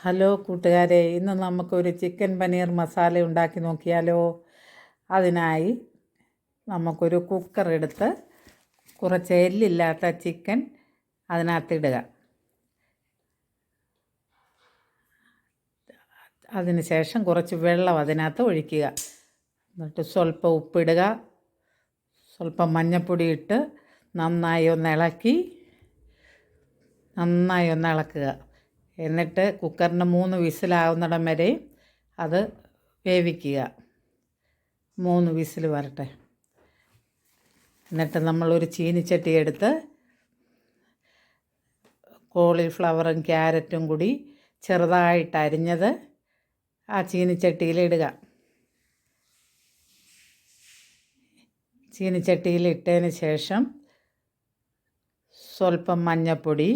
Hello കൂട്ടുകാരെ, ഇന്ന് നമുക്കൊരു ചിക്കൻ പനീർ മസാല ഉണ്ടാക്കി നോക്കിയാലോ. അതിനായി നമുക്കൊരു കുക്കർ എടുത്ത് കുറച്ച് എല്ലില്ലാത്ത ചിക്കൻ അതിനകത്തിടുക. അതിനുശേഷം കുറച്ച് വെള്ളം അതിനകത്ത് ഒഴിക്കുക. എന്നിട്ട് സ്വല്പം ഉപ്പിടുക, സ്വല്പം മഞ്ഞൾപ്പൊടി ഇട്ട് നന്നായി ഒന്ന് ഇളക്കുക. എന്നിട്ട് കുക്കറിന് 3 വിസിലാവുന്നിടം വരെ അത് വേവിക്കുക. 3 വിസിൽ വരട്ടെ. എന്നിട്ട് നമ്മളൊരു ചീനിച്ചട്ടി എടുത്ത് കോളിഫ്ലവറും ക്യാരറ്റും കൂടി ചെറുതായിട്ട് അരിഞ്ഞത് ആ ചീനിച്ചട്ടിയിലിടുക. ചീനിച്ചട്ടിയിൽ ഇട്ടതിന് ശേഷം സ്വല്പം മഞ്ഞൾപ്പൊടി,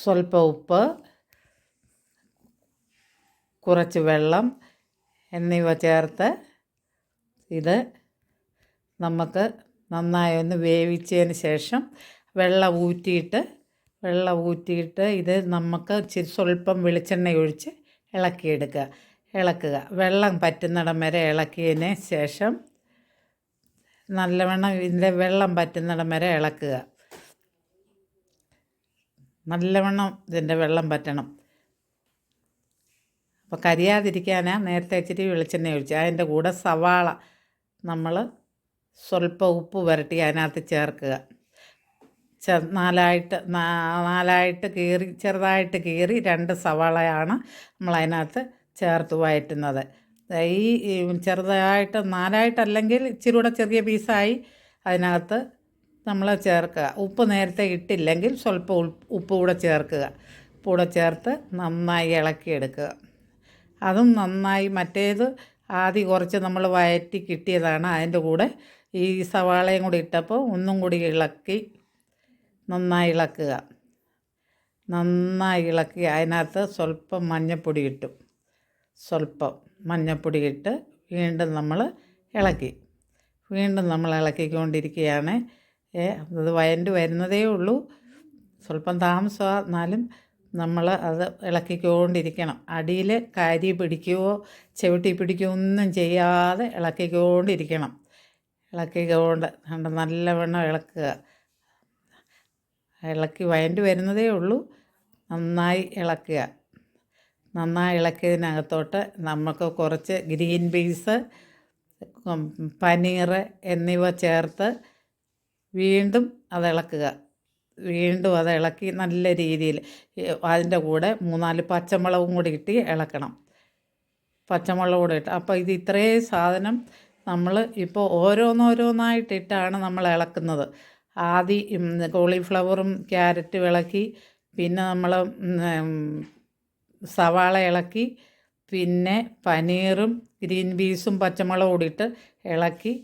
സ്വല്പം ഉപ്പ്, കുറച്ച് വെള്ളം എന്നിവ ചേർത്ത് ഇത് നമുക്ക് നന്നായി ഒന്ന് വേവിച്ചതിന് ശേഷം വെള്ളം ഊറ്റിയിട്ട് ഇത് നമുക്ക് സ്വല്പം വെളിച്ചെണ്ണ ഒഴിച്ച് ഇളക്കുക. വെള്ളം പറ്റുന്നിടം വരെ ഇളക്കിയതിന് ശേഷം നല്ലവണ്ണം ഇതിൻ്റെ വെള്ളം പറ്റുന്നിടം വരെ ഇളക്കുക. നല്ലവണ്ണം ഇതിൻ്റെ വെള്ളം പറ്റണം. അപ്പോൾ കരിയാതിരിക്കാനാണ് നേരത്തെ ഇച്ചിരി വെളിച്ചെണ്ണ ഒഴിച്ച്. അതിൻ്റെ കൂടെ സവാള നമ്മൾ സ്വല്പം ഉപ്പ് പുരട്ടി അതിനകത്ത് ചേർക്കുക. ചെറുതായിട്ട് കീറി 2 സവാളയാണ് നമ്മൾ അതിനകത്ത് ചേർത്ത് വഴറ്റുന്നത്. ഈ ചെറുതായിട്ട് 4 ഇച്ചിരി കൂടെ ചെറിയ പീസായി അതിനകത്ത് നമ്മൾ ചേർക്കുക. ഉപ്പ് നേരത്തെ ഇട്ടില്ലെങ്കിൽ സ്വല്പം ഉപ്പ് കൂടെ ചേർക്കുക. ഉപ്പ് കൂടെ ചേർത്ത് നന്നായി ഇളക്കിയെടുക്കുക. അതും നന്നായി മറ്റേത് ആദ്യം കുറച്ച് നമ്മൾ വഴറ്റി കിട്ടിയതാണ്. അതിൻ്റെ കൂടെ ഈ സവാളയും കൂടി ഇട്ടപ്പോൾ ഒന്നും കൂടി നന്നായി ഇളക്കി അതിനകത്ത് സ്വല്പം മഞ്ഞൾപ്പൊടി ഇട്ടു. സ്വല്പം മഞ്ഞൾപ്പൊടി ഇട്ട് വീണ്ടും നമ്മൾ ഇളക്കിക്കൊണ്ടിരിക്കുകയാണ്. അത് വഴണ്ട് വരുന്നതേ ഉള്ളൂ. സ്വല്പം താമസമാണ്, എന്നാലും നമ്മൾ അത് ഇളക്കിക്കൊണ്ടിരിക്കണം. അടിയിൽ കരി പിടിക്കുകയോ ചവിട്ടി പിടിക്കുകയോ ഒന്നും ചെയ്യാതെ ഇളക്കിക്കൊണ്ടിരിക്കണം. നല്ലവണ്ണം ഇളക്കി വഴണ്ട് വരുന്നതേ ഉള്ളൂ. നന്നായി ഇളക്കിയതിനകത്തോട്ട് നമുക്ക് കുറച്ച് ഗ്രീൻ പീസ്, പനീർ എന്നിവ ചേർത്ത് വീണ്ടും അത് ഇളക്കി നല്ല രീതിയിൽ അതിൻ്റെ കൂടെ 3-4 പച്ചമുളകും കൂടി ഇട്ട് ഇളക്കണം. പച്ചമുളക് കൂടെ ഇട്ട് അപ്പോൾ ഇത് ഇത്രയും സാധനം നമ്മൾ ഇപ്പോൾ ഓരോന്നായിട്ടിട്ടാണ് നമ്മൾ ഇളക്കുന്നത്. ആദ്യം കോളിഫ്ലവറും ക്യാരറ്റും ഇളക്കി, പിന്നെ നമ്മൾ സവാള ഇളക്കി, പിന്നെ പനീറും ഗ്രീൻ പീസും പച്ചമുളകും കൂടി ഇട്ട് ഇളക്കി.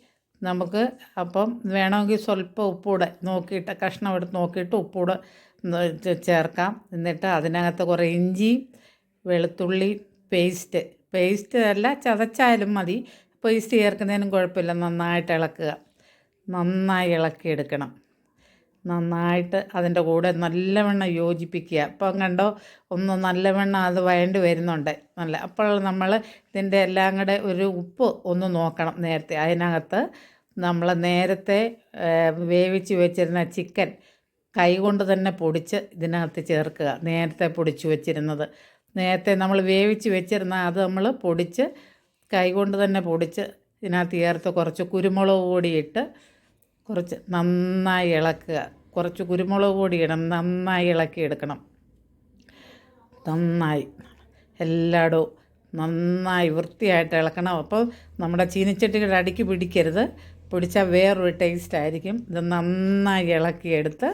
നമുക്ക് അപ്പം വേണമെങ്കിൽ സ്വല്പം ഉപ്പൂടെ നോക്കിയിട്ട് കഷ്ണം എടുത്ത് നോക്കിയിട്ട് ഉപ്പൂടെ ചേർക്കാം. എന്നിട്ട് അതിനകത്ത് കുറേ ഇഞ്ചി വെളുത്തുള്ളി പേസ്റ്റ് അല്ല ചതച്ചാലും മതി, പേസ്റ്റ് ചേർക്കുന്നതിനും കുഴപ്പമില്ല. നന്നായി ഇളക്കിയെടുക്കണം. നന്നായിട്ട് അതിൻ്റെ കൂടെ നല്ലവണ്ണം യോജിപ്പിക്കുക. അപ്പം കണ്ടോ, നല്ലവണ്ണം അത് വഴണ്ട് വരുന്നുണ്ട്. അപ്പോൾ നമ്മൾ ഇതിൻ്റെ എല്ലാം കൂടെ ഒരു ഉപ്പ് ഒന്ന് നോക്കണം. നേരത്തെ അതിനകത്ത് നമ്മൾ നേരത്തെ വേവിച്ച് വെച്ചിരുന്ന ചിക്കൻ കൈകൊണ്ട് തന്നെ പൊടിച്ച് ഇതിനകത്ത് ചേർക്കുക. നേരത്തെ പൊടിച്ച് വെച്ചിരുന്നത്, നേരത്തെ നമ്മൾ വേവിച്ച് വെച്ചിരുന്ന അത് നമ്മൾ പൊടിച്ച് കൈകൊണ്ട് തന്നെ പൊടിച്ച് ഇതിനകത്ത് ചേർത്ത് കുറച്ച് കുരുമുളക് പൊടി ഇട്ട് കുറച്ച് നന്നായി ഇളക്കുക. കുറച്ച് കുരുമുളക് പൊടി ഇടണം. നന്നായി ഇളക്കിയെടുക്കണം. എല്ലായിടവും നന്നായി വൃത്തിയായിട്ട് ഇളക്കണം. അപ്പോൾ നമ്മുടെ ചീനിച്ചട്ടിയുടെ അടിക്ക് പിടിച്ചാൽ വേറൊരു ടേസ്റ്റ് ആയിരിക്കും. ഇത് നന്നായി ഇളക്കിയെടുത്ത്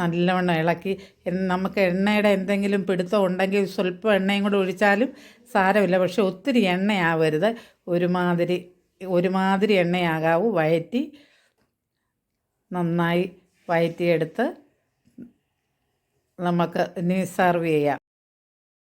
നല്ലവണ്ണം ഇളക്കി. നമുക്ക് എണ്ണയുടെ എന്തെങ്കിലും പിടുത്തം ഉണ്ടെങ്കിൽ സ്വല്പം എണ്ണയും കൂടെ ഒഴിച്ചാലും സാരമില്ല. പക്ഷെ ഒത്തിരി എണ്ണയാവരുത്. ഒരുമാതിരി എണ്ണയാകാവൂ. നന്നായി വഴറ്റിയെടുത്ത് നമുക്ക് ഇനി സെർവ് ചെയ്യാം.